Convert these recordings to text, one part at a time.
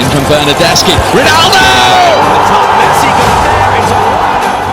In from Bernardeschi. Ronaldo! The top Messi got there. It's a wide open.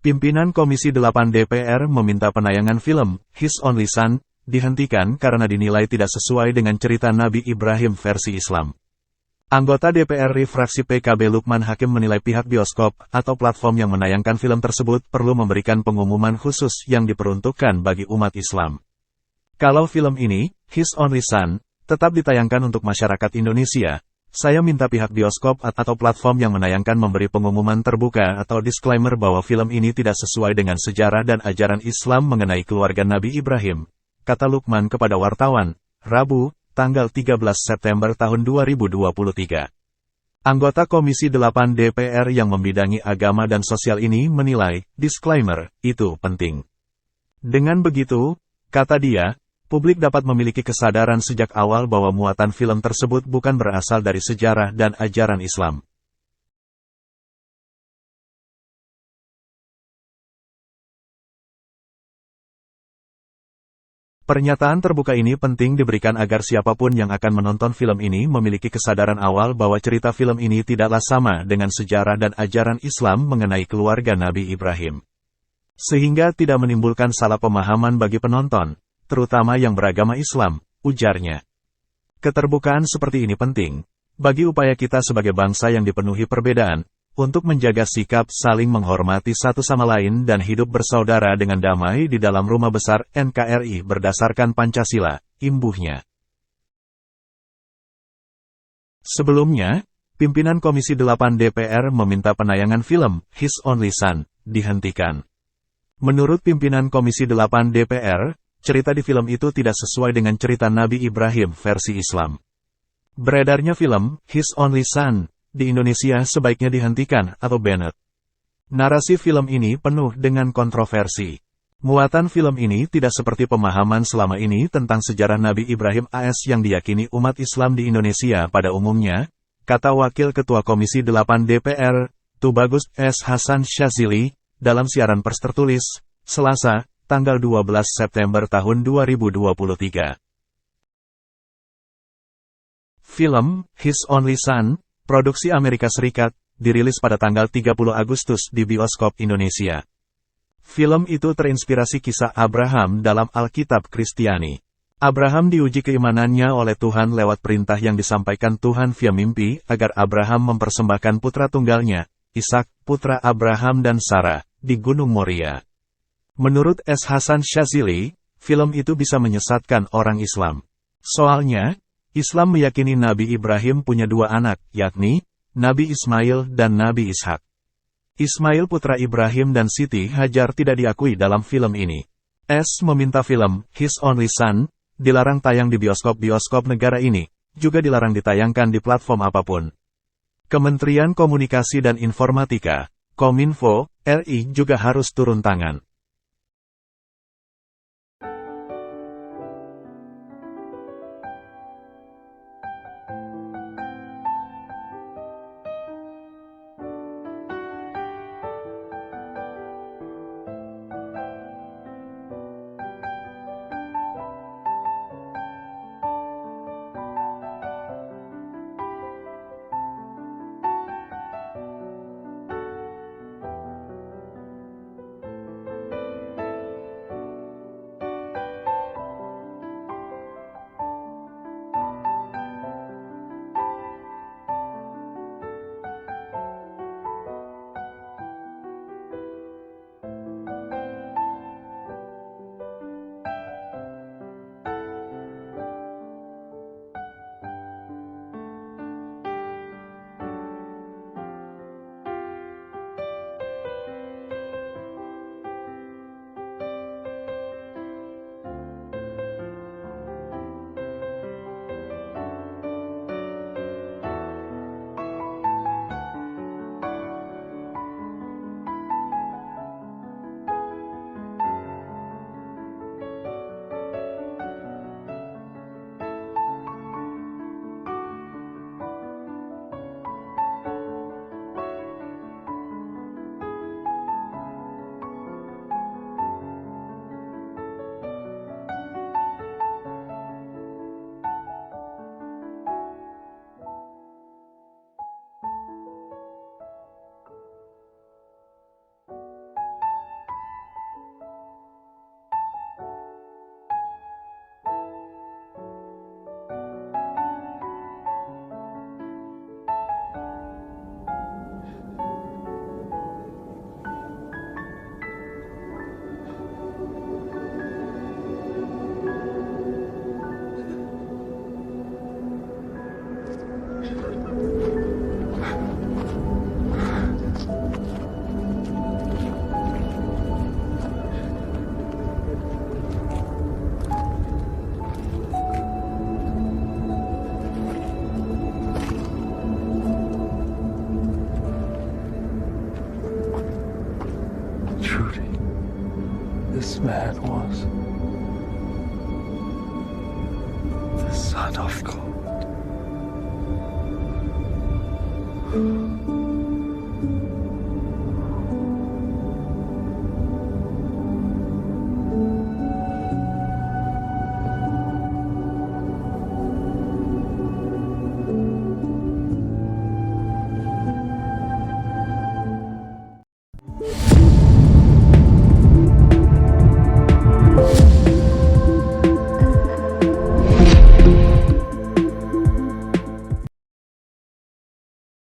Pimpinan Komisi 8 DPR meminta penayangan film His Only Son dihentikan karena dinilai tidak sesuai dengan cerita Nabi Ibrahim versi Islam. Anggota DPR fraksi PKB Lukman Hakim menilai pihak bioskop atau platform yang menayangkan film tersebut perlu memberikan pengumuman khusus yang diperuntukkan bagi umat Islam. Kalau film ini, His Only Son, tetap ditayangkan untuk masyarakat Indonesia, saya minta pihak bioskop atau platform yang menayangkan memberi pengumuman terbuka atau disclaimer bahwa film ini tidak sesuai dengan sejarah dan ajaran Islam mengenai keluarga Nabi Ibrahim, kata Lukman kepada wartawan, Rabu, tanggal 13 September tahun 2023. Anggota Komisi 8 DPR yang membidangi agama dan sosial ini menilai, disclaimer, itu penting. Dengan begitu, kata dia, publik dapat memiliki kesadaran sejak awal bahwa muatan film tersebut bukan berasal dari sejarah dan ajaran Islam. Pernyataan terbuka ini penting diberikan agar siapapun yang akan menonton film ini memiliki kesadaran awal bahwa cerita film ini tidaklah sama dengan sejarah dan ajaran Islam mengenai keluarga Nabi Ibrahim. Sehingga tidak menimbulkan salah pemahaman bagi penonton, terutama yang beragama Islam, ujarnya. Keterbukaan seperti ini penting, bagi upaya kita sebagai bangsa yang dipenuhi perbedaan, untuk menjaga sikap saling menghormati satu sama lain dan hidup bersaudara dengan damai di dalam rumah besar NKRI berdasarkan Pancasila, imbuhnya. Sebelumnya, pimpinan Komisi 8 DPR meminta penayangan film His Only Son dihentikan. Menurut pimpinan Komisi 8 DPR, cerita di film itu tidak sesuai dengan cerita Nabi Ibrahim versi Islam. Beredarnya film His Only Son di Indonesia sebaiknya dihentikan atau banned. Narasi film ini penuh dengan kontroversi. Muatan film ini tidak seperti pemahaman selama ini tentang sejarah Nabi Ibrahim AS yang diyakini umat Islam di Indonesia pada umumnya, kata Wakil Ketua Komisi 8 DPR, Tubagus S. Hasan Syazili, dalam siaran pers tertulis, Selasa, tanggal 12 September tahun 2023. Film, His Only Son, produksi Amerika Serikat, dirilis pada tanggal 30 Agustus di bioskop Indonesia. Film itu terinspirasi kisah Abraham dalam Alkitab Kristiani. Abraham diuji keimanannya oleh Tuhan lewat perintah yang disampaikan Tuhan via mimpi agar Abraham mempersembahkan putra tunggalnya, Ishak, putra Abraham dan Sarah, di Gunung Moria. Menurut S. Hasan Syazili, film itu bisa menyesatkan orang Islam. Soalnya, Islam meyakini Nabi Ibrahim punya dua anak, yakni Nabi Ismail dan Nabi Ishak. Ismail putra Ibrahim dan Siti Hajar tidak diakui dalam film ini. S. meminta film, His Only Son, dilarang tayang di bioskop-bioskop negara ini, juga dilarang ditayangkan di platform apapun. Kementerian Komunikasi dan Informatika, Kominfo, RI juga harus turun tangan. This man was the Son of God.